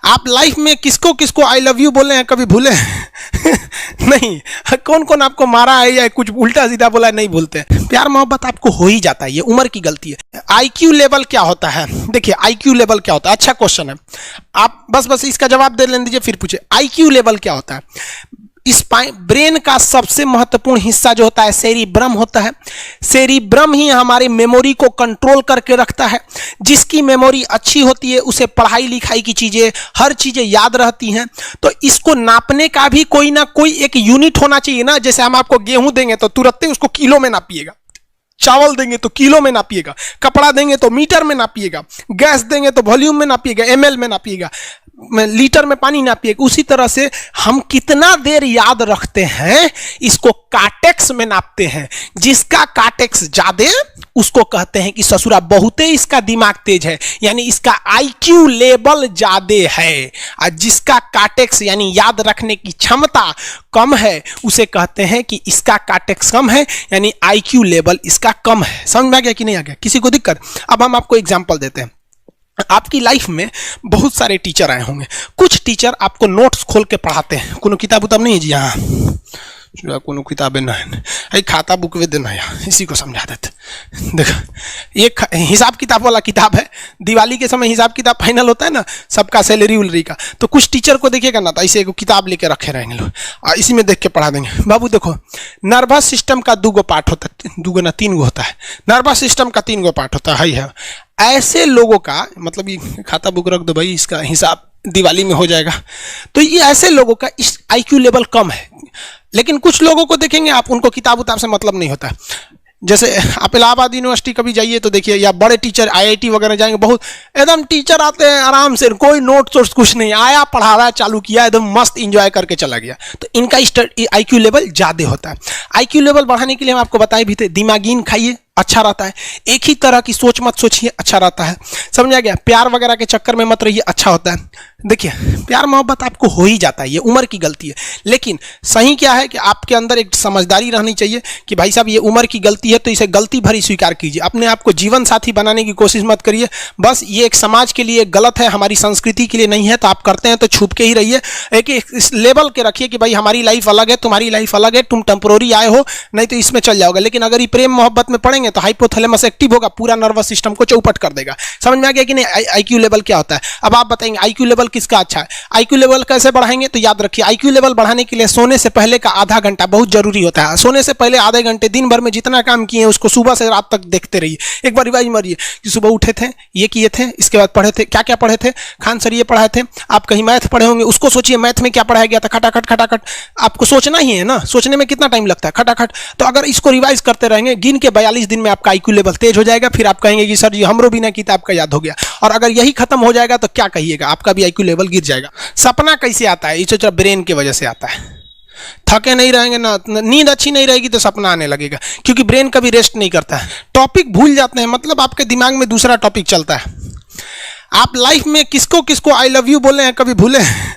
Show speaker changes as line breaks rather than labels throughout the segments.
आप लाइफ में किसको किसको आई लव यू बोले हैं कभी भूले हैं? नहीं। कौन कौन आपको मारा है या कुछ उल्टा सीधा बोला है नहीं भूलते हैं। प्यार मोहब्बत आपको हो ही जाता है, ये उम्र की गलती है। आईक्यू लेवल क्या होता है? देखिए आईक्यू लेवल क्या होता है, अच्छा क्वेश्चन है। आप बस इसका जवाब दे लेने दीजिए फिर पूछे आईक्यू लेवल क्या होता है। इस ब्रेन का सबसे महत्वपूर्ण हिस्सा जो होता है सेरिब्रम होता है। सेरिब्रम ही हमारी मेमोरी को कंट्रोल करके रखता है। जिसकी मेमोरी अच्छी होती है उसे पढ़ाई लिखाई की चीजें, हर चीजें याद रहती हैं। तो इसको नापने का भी कोई ना कोई एक यूनिट होना चाहिए ना। जैसे हम आपको गेहूं देंगे तो तुरंत ही उसको किलो में नापिएगा, चावल देंगे तो किलो में नापिएगा, कपड़ा देंगे तो मीटर में नापिएगा, गैस देंगे तो वॉल्यूम में नापिएगा, एमएल में नापिएगा, लीटर में पानी नापिएगा। उसी तरह से हम कितना देर याद रखते हैं इसको कार्टेक्स में नापते हैं। जिसका कार्टेक्स ज्यादा उसको कहते हैं कि ससुरा बहुते इसका दिमाग तेज है, यानी इसका आईक्यू लेवल ज्यादा है। और जिसका कार्टेक्स यानी याद रखने की क्षमता कम है उसे कहते हैं कि इसका कार्टेक्स कम है, यानी आईक्यू लेवल इसका कम है। समझ में आ गया कि नहीं आ गया? किसी को दिक्कत? अब हम आपको एग्जांपल देते हैं। आपकी लाइफ में बहुत सारे टीचर आए होंगे। कुछ टीचर आपको नोट्स खोल के पढ़ाते हैं। कोनो किताब उताब नहीं है जी? हाँ, कोनो किताबें नहीं, खाता बुक वे देना है, इसी को समझा देते। देखो एक हिसाब किताब वाला किताब है। दिवाली के समय हिसाब किताब फाइनल होता है ना सबका, सैलरी उलरी का। तो कुछ टीचर को देखिएगा ना तो ऐसे एक किताब लेके रखे रहेंगे लोग और इसी में देख के पढ़ा देंगे। बाबू देखो नर्वस सिस्टम का 2 पार्ट होता है, 2 ना 3 होता है। नर्वस सिस्टम का 3 पार्ट होता है। ऐसे लोगों का मतलब ये खाता बुक रख दो भाई, इसका हिसाब दिवाली में हो जाएगा। तो ये ऐसे लोगों का इस आईक्यू लेवल कम है। लेकिन कुछ लोगों को देखेंगे आप, उनको किताब उताब से मतलब नहीं होता है। जैसे आप इलाहाबाद यूनिवर्सिटी कभी जाइए तो देखिए, या बड़े टीचर आईआईटी वगैरह जाएंगे, बहुत एकदम टीचर आते हैं आराम से, कोई नोट सोर्स कुछ नहीं, आया पढ़ा रहा चालू किया, एकदम मस्त इंजॉय करके चला गया। तो इनका आईक्यू लेवल ज्यादा होता है। आईक्यू लेवल बढ़ाने के लिए हम आपको बताए भी थे, दिमागीन खाइए अच्छा रहता है। एक ही तरह की सोच मत सोचिए, अच्छा रहता है। समझ आ गया? प्यार वगैरह के चक्कर में मत रहिए, अच्छा होता है। देखिए प्यार मोहब्बत आपको हो ही जाता है, ये उम्र की गलती है। लेकिन सही क्या है कि आपके अंदर एक समझदारी रहनी चाहिए कि भाई साहब ये उम्र की गलती है तो इसे गलती भरी स्वीकार कीजिए। अपने आप को जीवन साथी बनाने की कोशिश मत करिए। बस ये एक समाज के लिए गलत है, हमारी संस्कृति के लिए नहीं है। तो आप करते हैं तो छुप के ही रहिए। एक इस लेवल के रखिए कि भाई हमारी लाइफ अलग है, तुम्हारी लाइफ अलग है, तुम टेम्पोररी आए हो, नहीं तो इसमें चल जाओगे। लेकिन अगर ये प्रेम मोहब्बत में पड़ेंगे तो हाइपोथैलेमस एक्टिव होगा, पूरा नर्वस सिस्टम को चौपट कर देगा। समझ में आ गया कि नहीं? आईक्यू लेवल क्या होता है? अब आप बताएंगे आईक्यू लेवल किसका अच्छा है? आईक्यू लेवल कैसे बढ़ाएंगे? तो याद रखिए आईक्यू लेवल बढ़ाने के लिए सोने से पहले का आधा घंटा बहुत जरूरी होता है। सोने से पहले आधे घंटे दिन भर में जितना काम किए उसको सुबह से रात तक देखते रहिए। एक बार रिवाइज मारिए कि सुबह उठे थे, ये किए थे, इसके बाद पढ़े थे, क्या क्या पढ़े थे। खान सर ये पढ़ाए थे, आप कहीं मैथ पढ़े होंगे, उसको सोचिए मैथ में क्या पढ़ाया गया था। खटाखट खटाखट आपको सोचना ही है ना, सोचने में कितना टाइम लगता है, खटाखट। तो अगर इसको रिवाइज करते रहेंगे, गिन के 42 दिन में आपका आईक्यू लेवल तेज हो जाएगा। फिर आप कहेंगे कि सर जी हमरो बिना किताब का याद हो गया। और अगर यही खत्म हो जाएगा तो क्या कहिएगा, आपका भी आईक्यू लेवल गिर जाएगा। सपना कैसे आता है? इसे ब्रेन की वजह से आता है। थके नहीं रहेंगे ना, नींद अच्छी नहीं रहेगी तो सपना आने लगेगा, क्योंकि ब्रेन कभी रेस्ट नहीं करता है। टॉपिक भूल जाते हैं, मतलब आपके दिमाग में दूसरा टॉपिक चलता है। आप लाइफ में किसको किसको आई लव यू बोले हैं कभी भूले हैं?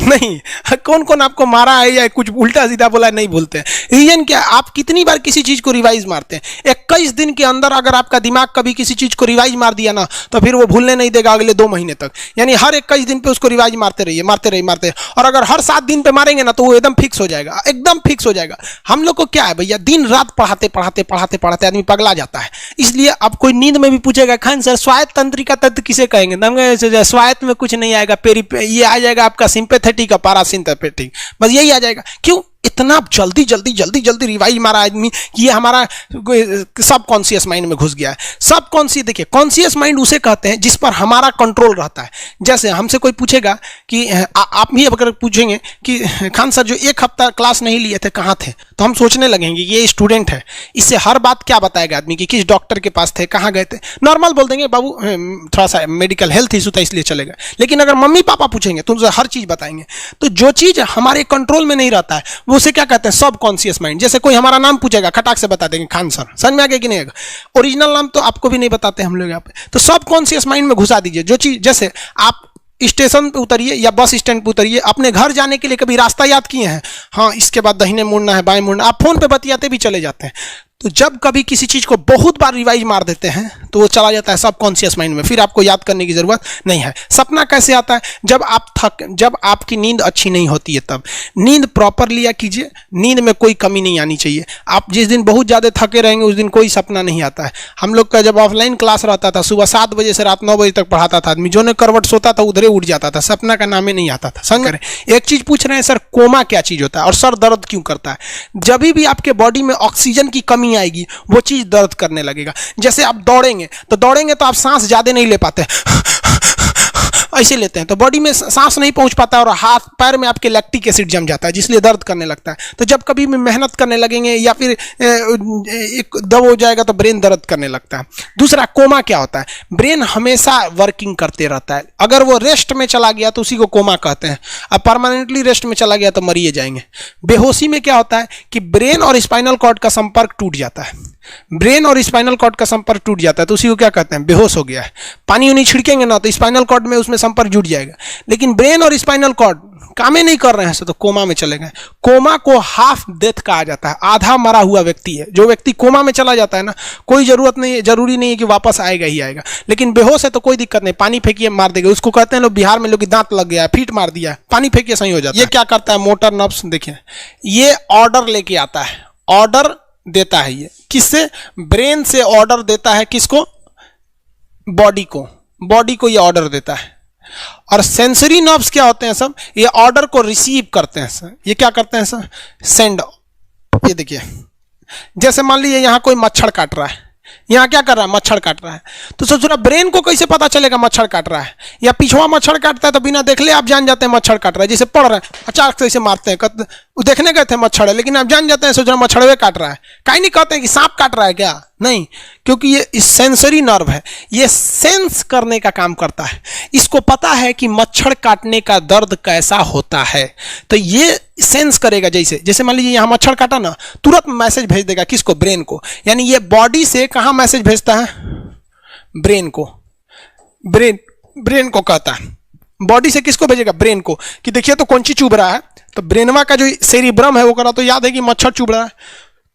नहीं। कौन कौन आपको मारा है या कुछ उल्टा सीधा बोला है नहीं भूलते हैं। रीजन क्या? आप कितनी बार किसी चीज को रिवाइज मारते हैं। 21 दिन के अंदर अगर आपका दिमाग कभी किसी चीज को रिवाइज मार दिया ना तो फिर वो भूलने नहीं देगा अगले 2 महीने तक। यानी हर 21 दिन पे उसको रिवाइज मारते रहिए, मारते रहिए, मारते रहिए। और अगर हर 7 दिन पे मारेंगे ना तो वो एकदम फिक्स हो जाएगा, एकदम फिक्स हो जाएगा। हम लोग को क्या है भैया, दिन रात पढ़ाते पढ़ाते पढ़ाते पढ़ाते आदमी पगला जाता है। इसलिए अब कोई नींद में भी पूछेगा खान सर स्वायत्त तंत्रिका तत्व किसे कहेंगे? स्वायत्त में कुछ नहीं आएगा, ये आ जाएगा आपका सिंपैथेटिक और पैरासिम्पैथेटिक, बस यही आ जाएगा। क्यों इतना जल्दी जल्दी जल्दी जल्दी रिवाइज मारा आदमी कि ये हमारा सब कॉन्शियस माइंड में घुस गया है। सब कॉन्शियस, देखिए कॉन्शियस माइंड उसे कहते हैं जिस पर हमारा कंट्रोल रहता है। जैसे हमसे कोई पूछेगा कि आप भी अगर पूछेंगे कि खान सर जो 1 हफ्ता क्लास नहीं लिए थे कहाँ थे, तो हम सोचने लगेंगे ये स्टूडेंट है, इससे हर बात क्या बताएगा आदमी कि किस डॉक्टर के पास थे, कहाँ गए थे। नॉर्मल बोल देंगे बाबू थोड़ा सा मेडिकल हेल्थ इशू था इसलिए चले गए। लेकिन अगर मम्मी पापा पूछेंगे तो उनसे हर चीज बताएंगे। तो जो चीज हमारे कंट्रोल में नहीं रहता है वो उसे क्या कहते हैं, सब कॉन्शियस माइंड। जैसे कोई हमारा नाम पूछेगा खटाक से बता देंगे खान सर, समझ में आ गया कि नहीं आएगा? ओरिजिनल नाम तो आपको भी नहीं बताते हम लोग यहाँ पे। तो सब कॉन्शियस माइंड में घुसा दीजिए जो चीज। जैसे आप स्टेशन पे उतरिए या बस स्टैंड पे उतरिए, अपने घर जाने के लिए कभी रास्ता याद किए हैं? हाँ, इसके बाद दाहिने मुड़ना है, बाएं मुड़ना, आप फोन पे बतियाते भी चले जाते हैं। तो जब कभी किसी चीज को बहुत बार रिवाइज मार देते हैं तो वो चला जाता है सबकॉन्शियस माइंड में, फिर आपको याद करने की जरूरत नहीं है। सपना कैसे आता है? जब आपकी नींद अच्छी नहीं होती है तब। नींद प्रॉपर लिया कीजिए, नींद में कोई कमी नहीं आनी चाहिए। आप जिस दिन बहुत ज्यादा थके रहेंगे उस दिन कोई सपना नहीं आता है। हम लोग का जब ऑफलाइन क्लास रहता था, सुबह 7 बजे से रात 9 बजे तक पढ़ाता था आदमी, जो ने करवट सोता था उधरे उठ जाता था, सपना का नाम ही नहीं आता था। समझ रहे? एक चीज पूछ रहे हैं सर, कोमा क्या चीज होता है और सर दर्द क्यों करता है? जब भी आपके बॉडी में ऑक्सीजन की कमी आएगी वो चीज दर्द करने लगेगा। जैसे आप दौड़ेंगे तो आप सांस ज्यादा नहीं ले पाते, ऐसे लेते हैं तो बॉडी में सांस नहीं पहुंच पाता और हाथ पैर में आपके लैक्टिक एसिड जम जाता है, जिसलिए दर्द करने लगता है। तो जब कभी भी मेहनत करने लगेंगे या फिर एक दब हो जाएगा तो ब्रेन दर्द करने लगता है। दूसरा, कोमा क्या होता है? ब्रेन हमेशा वर्किंग करते रहता है। अगर वो रेस्ट में चला गया तो उसी को कोमा कहते हैं। अब परमानेंटली रेस्ट में चला गया तो मरिए जाएंगे। बेहोशी में क्या होता है कि ब्रेन और स्पाइनल कॉर्ड का संपर्क टूट जाता है। ब्रेन और स्पाइनल कॉर्ड का संपर्क टूट जाता है तो उसी को क्या कहते हैं? बेहोश हो गया है। पानी उनी छिड़केंगे ना तो स्पाइनल कॉर्ड में उसमें संपर्क जुट जाएगा, लेकिन ब्रेन और स्पाइनल कॉर्ड काम ही नहीं कर रहे हैं तो कोमा में चले गए। कोमा को हाफ डेथ कहा जाता है, आधा मरा हुआ व्यक्ति है। जो व्यक्ति कोमा में चला जाता है ना, कोई जरूरी नहीं है कि वापस आएगा ही आएगा, लेकिन बेहोश है तो कोई दिक्कत नहीं, पानी फेंकिए मार देगा। उसको कहते हैं लोग बिहार में, लोग दांत लग गया, फीट मार दिया, पानी फेंकिए सही हो जाता है। ये क्या करता है? मोटर नर्व्स, देखिए ये ऑर्डर लेके आता है, ऑर्डर देता है। ये किससे? ब्रेन से ऑर्डर देता है। किसको? बॉडी को ये ऑर्डर देता है। और सेंसरी नर्व्स क्या होते हैं सब? ये ऑर्डर को रिसीव करते हैं सर। ये क्या करते हैं सर? सेंड। ये देखिए, जैसे मान लीजिए यहां कोई मच्छर काट रहा है, यहां क्या कर रहा है? मच्छर काट रहा है। तो सोच रहा, ब्रेन को कैसे पता चलेगा मच्छर काट रहा है? या पिछवा मच्छर काटता है तो बिना देख ले आप जान जाते हैं मच्छर काट रहा है। जैसे पढ़ रहे हैं, अचानक से इसे मारते हैं, देखने गए थे मच्छर है, लेकिन आप जान जाते हैं, सोच रहे मच्छरवे काट रहा है। कहीं नहीं कहते हैं कि सांप काट रहा है क्या, नहीं, क्योंकि ये सेंसरी नर्व है, ये सेंस करने का काम करता है। इसको पता है कि मच्छर काटने का दर्द कैसा होता है, तो ये सेंस करेगा। जैसे मान लीजिए यहां मच्छर काटा ना, तुरंत मैसेज भेज देगा। किसको? ब्रेन को। यानी ये बॉडी से कहां मैसेज भेजता है? ब्रेन को। ब्रेन को कहता है। बॉडी से किसको भेजेगा? ब्रेन को, कि देखिए तो कौन चीज चुभ रहा है। तो ब्रेनवा का जो सेरिब्रम है वो करा तो याद है कि मच्छर चुभ रहा है,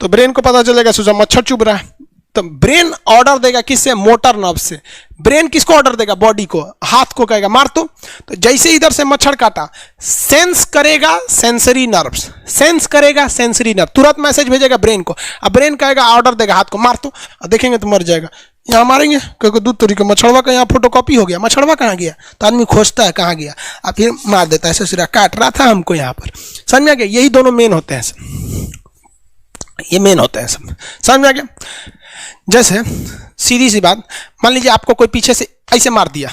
तो ब्रेन को पता चलेगा सोचा मच्छर चुभ रहा है, तो ब्रेन ऑर्डर देगा किससे? मोटर नर्व से। ब्रेन किसको ऑर्डर देगा? बॉडी को, हाथ को कहेगा मार। तो जैसे इधर से मच्छर काटा, सेंस करेगा सेंसरी नर्व्स, सेंस करेगा सेंसरी नर्व, तुरंत मैसेज भेजेगा ब्रेन को। अब ब्रेन कहेगा, ऑर्डर देगा हाथ को मार। तो देखेंगे तो मर जाएगा। यहाँ मारेंगे क्योंकि दूध तोरी का मच्छरवा का यहाँ फोटोकॉपी हो गया, मच्छरवा कहाँ गया? तो आदमी खोजता है कहाँ गया, अब फिर मार देता है, ससुरा काट रहा था हमको यहाँ पर। समझ में आ गया? यही दोनों मेन होते हैं सब, ये मेन होते हैं सब। समझ में आ गया? जैसे सीधी सी बात, मान लीजिए आपको कोई पीछे से ऐसे मार दिया,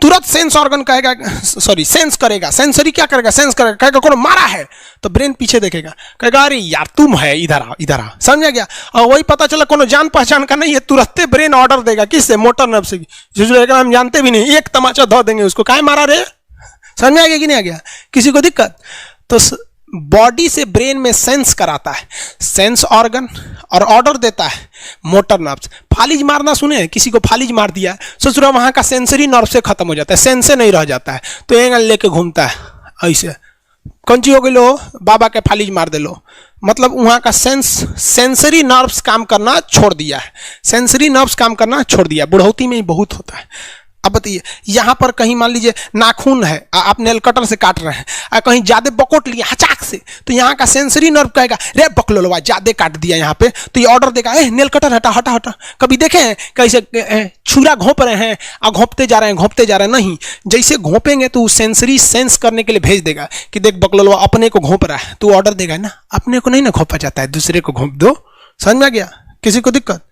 तुरंत सेंस ऑर्गन कहेगा, सेंस करेगा, सेंसरी क्या करेगा? सेंस करेगा, कहेगा कौन मारा है, तो ब्रेन पीछे देखेगा, कहेगा अरे यार तुम है, इधर आ। समझ गया? और वही पता चला कोनो जान पहचान का नहीं है, तुरंत ब्रेन ऑर्डर देगा किससे? मोटर नर्व से। जो हम जानते भी नहीं, एक तमाचा धो देंगे उसको, काहे मारा रे? समझ में आ गया कि नहीं आ गया? किसी को दिक्कत? तो बॉडी से ब्रेन में सेंस कराता है, सेंस ऑर्गन, और ऑर्डर देता है मोटर नर्व्स। फालिज मारना सुने? किसी को फालिज मार दिया, सोच रहा वहां का सेंसरी नर्व से खत्म हो जाता है, सेंस से नहीं रह जाता है, तो एंगल लेके घूमता है ऐसे। कंची हो गई लो, बाबा के फालिज मार दे लो, मतलब वहां का सेंसरी नर्व्स काम करना छोड़ दिया है, सेंसरी नर्व्स काम करना छोड़ दिया। बुढ़ौती में ही बहुत होता है। अब बताइए, यहां पर कहीं मान लीजिए नाखून है, आप नेल कटर से काट रहे हैं, कहीं ज्यादा बकोट लिया हचाक से, तो यहाँ का सेंसरी नर्व कहेगा रे बकलोलवा ज्यादा काट दिया यहाँ पे, तो ये ऑर्डर देगा नेल कटर हटा हटा हटा। कभी देखे हैं कैसे छुरा घोंप रहे हैं और घोंपते जा रहे हैं? नहीं, जैसे घोंपेंगे तो सेंसरी सेंस करने के लिए भेज देगा कि देख बकलोलवा अपने को घोंप रहा है, तो ऑर्डर देगा ना, अपने को नहीं ना घोंपा जाता है, दूसरे को घोंप दो। समझ में आ गया? किसी को दिक्कत?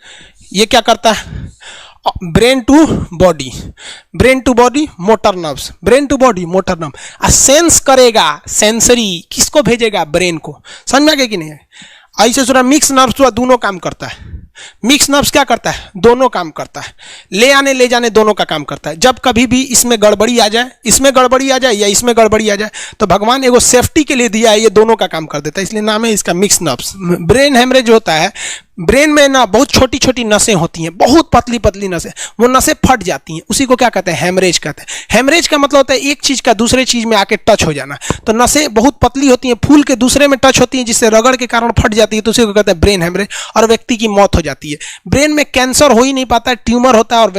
ये क्या करता है? Brain to body motor nerves, brain to body motor nerve. Sense करेगा, सेंसरी किसको भेजेगा? ब्रेन को। समझ में आ गया कि नहीं? ऐसे सुना मिक्स नर्व्स हुआ, दोनों काम करता है। मिक्स नर्व्स क्या करता है? दोनों काम करता है, ले आने ले जाने दोनों का काम करता है। जब कभी भी इसमें गड़बड़ी आ जाए, इसमें गड़बड़ी आ जाए या इसमें गड़बड़ी आ जाए, तो भगवान एगो सेफ्टी के लिए दिया है, ये दोनों का काम कर देता है, इसलिए नाम है इसका मिक्स नर्व्स। ब्रेन हेमरेज होता है, ब्रेन में ना बहुत छोटी छोटी नसें होती हैं, बहुत पतली पतली नसें, वो नसें फट जाती हैं, उसी को क्या कहते हैं, हेमरेज कहते हैं। हेमरेज का मतलब होता है एक चीज का दूसरे चीज में आके टच हो जाना। तो नसें बहुत पतली होती हैं, फूल के दूसरे में टच होती हैं, जिससे रगड़ के कारण फट जाती है, तो उसी को कहते हैं ब्रेन हेमरेज, और व्यक्ति की मौत हो जाती है। ब्रेन में कैंसर हो ही नहीं पाता, ट्यूमर होता है और